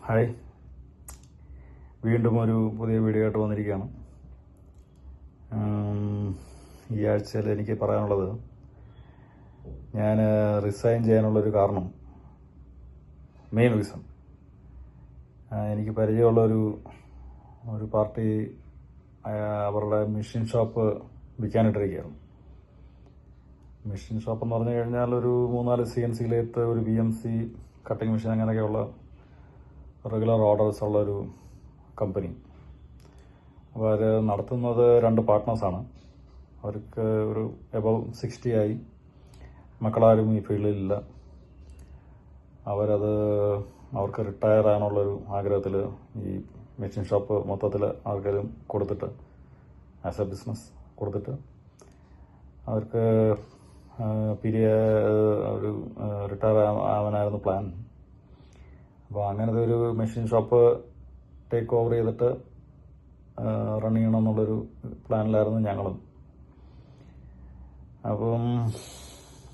Hi, വീണ്ടും ഒരു പുതിയ വീഡിയോ ആയിട്ട് വന്നിരിക്കുകയാണ്. ഈ ആഴ്ചയിൽ എനിക്ക് പറയാനുള്ളത്, ഞാൻ റിസൈൻ ചെയ്യാനുള്ളൊരു കാരണം, മെയിൻ റീസൺ, എനിക്ക് പരിചയമുള്ളൊരു പാർട്ടി അവരുടെ മെഷീൻ ഷോപ്പ് വിൽക്കാനിട്ടിരിക്കുകയാണ്. മെഷീൻ ഷോപ്പ് എന്ന് പറഞ്ഞു കഴിഞ്ഞാൽ ഒരു 3-4 CNC ലേത്ത്, ഒരു BMC കട്ടിങ് മെഷീൻ, അങ്ങനെയൊക്കെയുള്ള റെഗുലർ ഓർഡേഴ്സ് ഉള്ളൊരു കമ്പനി. അപ്പോൾ അവർ നടത്തുന്നത് 2 പാർട്ട്നേഴ്സാണ്. അവർക്ക് ഒരു എബവ് 60 ആയി, മക്കളാരും ഈ ഫീൽഡിലില്ല. അവർക്ക് റിട്ടയർ ആകാനുള്ളൊരു ആഗ്രഹത്തിൽ ഈ മെഷീൻ ഷോപ്പ് മൊത്തത്തിൽ ആൾക്കാരും കൊടുത്തിട്ട്, ആസ് എ ബിസിനസ് കൊടുത്തിട്ട്, അവർക്ക് ഒരു റിട്ടയർ ആവാനായിരുന്നു പ്ലാൻ. അപ്പോൾ അങ്ങനത്തെ ഒരു മെഷീൻ ഷോപ്പ് ടേക്ക് ഓവർ ചെയ്തിട്ട് റൺ ചെയ്യണമെന്നുള്ളൊരു പ്ലാനിലായിരുന്നു ഞങ്ങളും. അപ്പം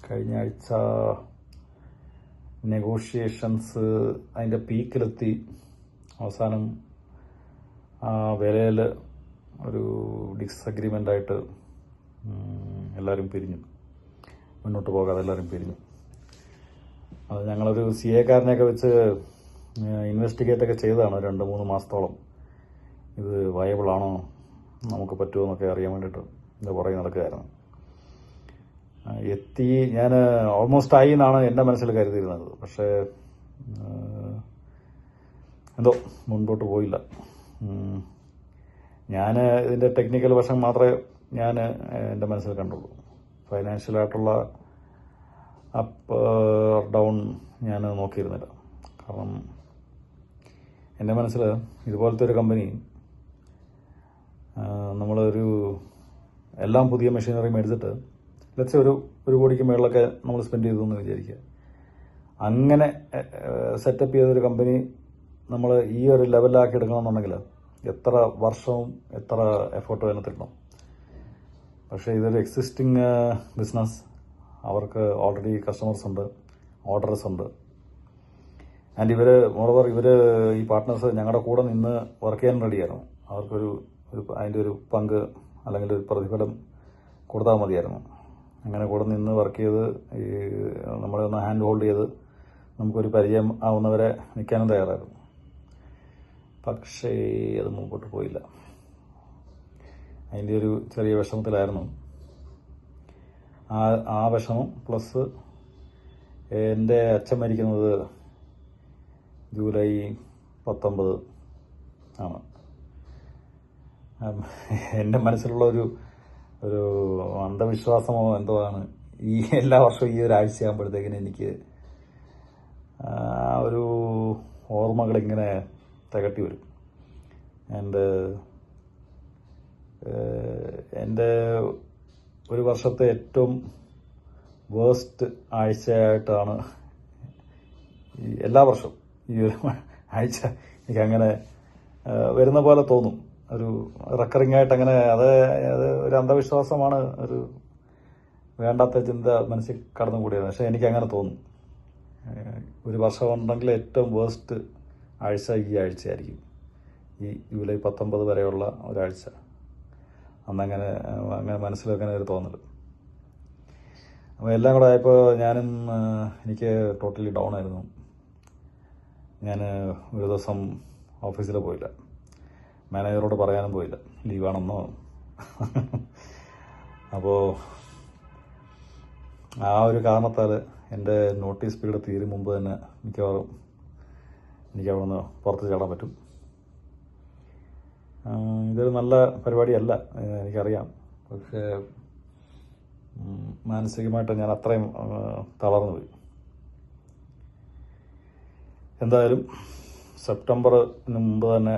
കഴിഞ്ഞ ആഴ്ച നെഗോഷിയേഷൻസ് അതിൻ്റെ പീക്കിലെത്തി. അവസാനം ആ വിലയിൽ ഒരു ഡിസഗ്രിമെൻ്റായിട്ട് എല്ലാവരും പിരിഞ്ഞു. മുന്നോട്ട് പോകാതെ എല്ലാവരും പിരിഞ്ഞു. അത് ഞങ്ങളൊരു CA-കാരനെയൊക്കെ വെച്ച് ഇൻവെസ്റ്റിഗേറ്റൊക്കെ ചെയ്തതാണ് 2-3 മാസത്തോളം. ഇത് വയബിൾ ആണോ, നമുക്ക് പറ്റുമോ എന്നൊക്കെ അറിയാൻ വേണ്ടിയിട്ട് ഇത് പുറകെ നടക്കുകയായിരുന്നു. ഞാൻ ഓൾമോസ്റ്റ് ആയി എന്നാണ് എൻ്റെ മനസ്സിൽ കരുതിയിരുന്നത്. പക്ഷേ എന്തോ മുൻപോട്ട് പോയില്ല. ഞാൻ ഇതിൻ്റെ ടെക്നിക്കൽ വശം മാത്രമേ ഞാൻ എൻ്റെ മനസ്സിൽ കണ്ടുള്ളൂ. ഫൈനാൻഷ്യലായിട്ടുള്ള അപ്പ് ഡൗൺ ഞാൻ നോക്കിയിരുന്നില്ല. കാരണം എൻ്റെ മനസ്സിൽ ഇതുപോലത്തെ ഒരു കമ്പനി, എല്ലാം പുതിയ മെഷീനറി മേടിച്ചിട്ട് ലെറ്റ്സ് ഒരു കോടിക്ക് മേളിലൊക്കെ നമ്മൾ സ്പെൻഡ് ചെയ്തു എന്ന് വിചാരിക്കുക. അങ്ങനെ സെറ്റപ്പ് ചെയ്തൊരു കമ്പനി നമ്മൾ ഈ ഒരു ലെവലിലാക്കി എടുക്കണമെന്നുണ്ടെങ്കിൽ എത്ര വർഷവും എത്ര എഫേർട്ടും അതിനകത്തിടണം. പക്ഷേ ഇതൊരു എക്സിസ്റ്റിംഗ് ബിസിനസ്. അവർക്ക് ഓൾറെഡി കസ്റ്റമേഴ്സ് ഉണ്ട്, ഓർഡേഴ്സ് ഉണ്ട്. ആൻഡ് ഇവർ ഈ പാർട്ട്നേഴ്സ് ഞങ്ങളുടെ കൂടെ നിന്ന് വർക്ക് ചെയ്യാൻ റെഡിയായിരുന്നു. അവർക്കൊരു അതിൻ്റെ ഒരു പങ്ക് അല്ലെങ്കിൽ ഒരു പ്രതിഫലം കൊടുത്താൽ മതിയായിരുന്നു. അങ്ങനെ കൂടെ നിന്ന് വർക്ക് ചെയ്ത് നമ്മളെ ഒന്ന് ഹാൻഡ് ഹോൾഡ് ചെയ്ത് നമുക്കൊരു പരിചയം ആവുന്നവരെ നിൽക്കാനും തയ്യാറായിരുന്നു. പക്ഷേ അത് മുമ്പോട്ട് പോയില്ല. അതിൻ്റെ ഒരു ചെറിയ വിഷമത്തിലായിരുന്നു. ആ വിഷമം പ്ലസ് എൻ്റെ അച്ഛൻ മരിക്കുന്നത് ജൂലൈ 19 ആണ്. എൻ്റെ മനസ്സിലുള്ള ഒരു അന്ധവിശ്വാസമോ എന്തോ ആണ്. എല്ലാ വർഷവും ഈ ഒരു ആഴ്ചയാകുമ്പോഴത്തേക്കിന് എനിക്ക് ഒരു ഓർമ്മകളിങ്ങനെ തികട്ടി വരും. എൻ്റെ ഒരു വർഷത്തെ ഏറ്റവും വേസ്റ്റ് ആഴ്ചയായിട്ടാണ് എല്ലാ വർഷവും ഈ ഒരു ആഴ്ച എനിക്കങ്ങനെ വരുന്ന പോലെ തോന്നും. ഒരു റെക്കറിംഗ് ആയിട്ട് അങ്ങനെ അത് ഒരു അന്ധവിശ്വാസമാണ്, ഒരു വേണ്ടാത്ത ചിന്ത മനസ്സിൽ കടന്നു കൂടിയത്. പക്ഷേ എനിക്കങ്ങനെ തോന്നും. ഒരു വർഷം ഉണ്ടെങ്കിൽ ഏറ്റവും വേസ്റ്റ് ആഴ്ച ഈ ആഴ്ചയായിരിക്കും, ഈ ജൂലൈ 19 വരെയുള്ള ഒരാഴ്ച. അങ്ങനെ മനസ്സിലങ്ങനെ ഒരു തോന്നൽ. അപ്പോൾ എല്ലാം കൂടെ ആയപ്പോൾ എനിക്ക് ടോട്ടലി ഡൗൺ ആയിരുന്നു. ഞാൻ ഒരു ദിവസം ഓഫീസിൽ പോയില്ല, മാനേജറോട് പറയാനും പോയില്ല, ലീവാണെന്നോ. അപ്പോൾ ആ ഒരു കാരണത്താൽ എൻ്റെ നോട്ടീസ് പീരീഡ് തീരും മുമ്പ് തന്നെ മിക്കവാറും എനിക്ക് അവിടെ നിന്ന് പുറത്ത് ചാടാൻ പറ്റും. ഇതൊരു നല്ല പരിപാടിയല്ല, എനിക്കറിയാം. പക്ഷേ മാനസികമായിട്ട് ഞാൻ അത്രയും തളർന്നു പോയി. എന്തായാലും സെപ്റ്റംബറിന് മുമ്പ് തന്നെ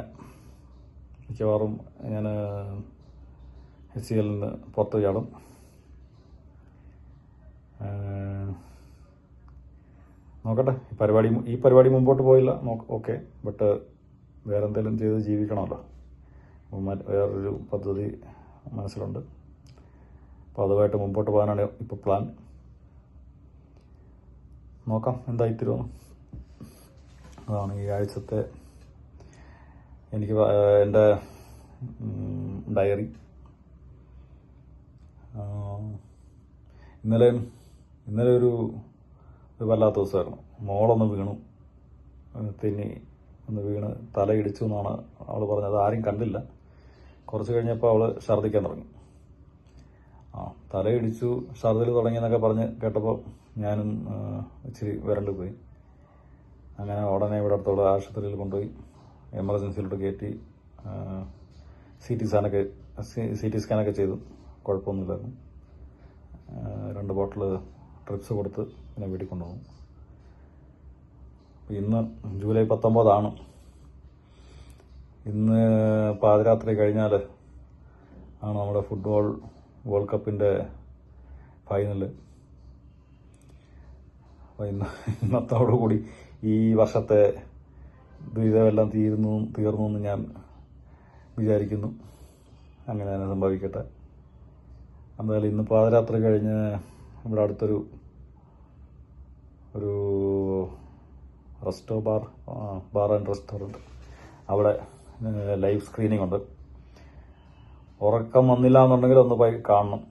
മിക്കവാറും ഞാൻ HCL നിന്ന് പുറത്ത് ചാടും. നോക്കട്ടെ, ഈ പരിപാടി മുമ്പോട്ട് പോയില്ല, ഓക്കെ. ബട്ട് വേറെ എന്തെങ്കിലും ചെയ്ത് ജീവിക്കണമല്ലോ. വേറൊരു പദ്ധതി മനസ്സിലുണ്ട്. അപ്പോൾ അതുമായിട്ട് മുമ്പോട്ട് പോകാനാണ് ഇപ്പോൾ പ്ലാൻ. നോക്കാം എന്തായിത്തീരുമെന്ന്. അതാണ് ഈ ആഴ്ചത്തെ എനിക്ക് എൻ്റെ ഡയറി, ഇന്നലെ ഒരു വല്ലാത്ത ദിവസമായിരുന്നു. മോളൊന്ന് വീണു, തെന്നി ഒന്ന് വീണ് തലയിടിച്ചു എന്നാണ് അവൾ പറഞ്ഞത്. ആരും കണ്ടില്ല. കുറച്ച് കഴിഞ്ഞപ്പോൾ അവൾ ഛർദ്ദിക്കാൻ തുടങ്ങി. തലയിടിച്ചു, ഛർദ്ദിൽ തുടങ്ങിയെന്നൊക്കെ പറഞ്ഞ് കേട്ടപ്പോൾ ഞാനും ഇച്ചിരി വരണ്ടു പോയി. അങ്ങനെ ഉടനെ ഇവിടെ അടുത്തുള്ള ആശുപത്രിയിൽ കൊണ്ടുപോയി എമർജൻസിയിലോട്ട് കയറ്റി CT സ്കാനൊക്കെ ചെയ്തു. കുഴപ്പമൊന്നുമില്ലായിരുന്നു. 2 ബോട്ടിൽ ട്രിപ്സ് കൊടുത്ത് പിന്നെ വീട്ടിൽ കൊണ്ടുപോകും. ഇന്ന് ജൂലൈ 19 ഇന്ന് പാതിരാത്രി കഴിഞ്ഞാൽ ആണ് നമ്മുടെ ഫുട്ബോൾ വേൾഡ് കപ്പിൻ്റെ ഫൈനല്. അപ്പോൾ ഇന്നത്തോടുകൂടി ഈ വർഷത്തെ ദുരിതമെല്ലാം തീർന്നു എന്ന് ഞാൻ വിചാരിക്കുന്നു. അങ്ങനെ തന്നെ സംഭവിക്കട്ടെ. എന്തായാലും ഇന്ന് പാതിരാത്രി കഴിഞ്ഞ് ഇവിടെ അടുത്തൊരു ബാർ ആൻഡ് റെസ്റ്റോറൻറ്റ്, അവിടെ ലൈവ് സ്ക്രീനിങ് ഉണ്ട്. ഉറക്കം വന്നില്ല എന്നുണ്ടെങ്കിൽ ഒന്ന് പോയി കാണണം.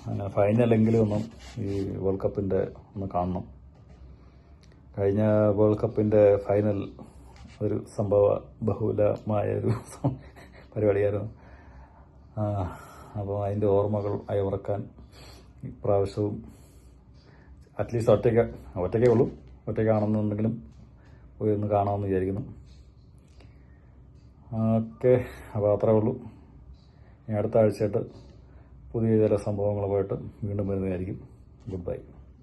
അങ്ങനെ ഫൈനലെങ്കിലും ഒന്ന് ഈ വേൾഡ് കപ്പിൻ്റെ ഒന്ന് കാണണം. കഴിഞ്ഞ വേൾഡ് കപ്പിൻ്റെ ഫൈനൽ ഒരു സംഭവ ബഹുലമായൊരു പരിപാടിയായിരുന്നു. അപ്പോൾ അതിൻ്റെ ഓർമ്മകൾ അയവിറക്കാൻ ഇപ്രാവശ്യവും അറ്റ്ലീസ്റ്റ് ഒറ്റയ്ക്കേ ഉള്ളൂ, ഒറ്റയ്ക്കാണെന്നുണ്ടെങ്കിലും പോയി ഒന്ന് കാണാമെന്ന് വിചാരിക്കുന്നു. ഓക്കെ, അപ്പോൾ അത്രേ ഉള്ളൂ. ഇനി അടുത്ത ആഴ്ചയായിട്ട് പുതിയ ചില സംഭവങ്ങളുമായിട്ട് വീണ്ടും വരുന്നതായിരിക്കും. Good bye.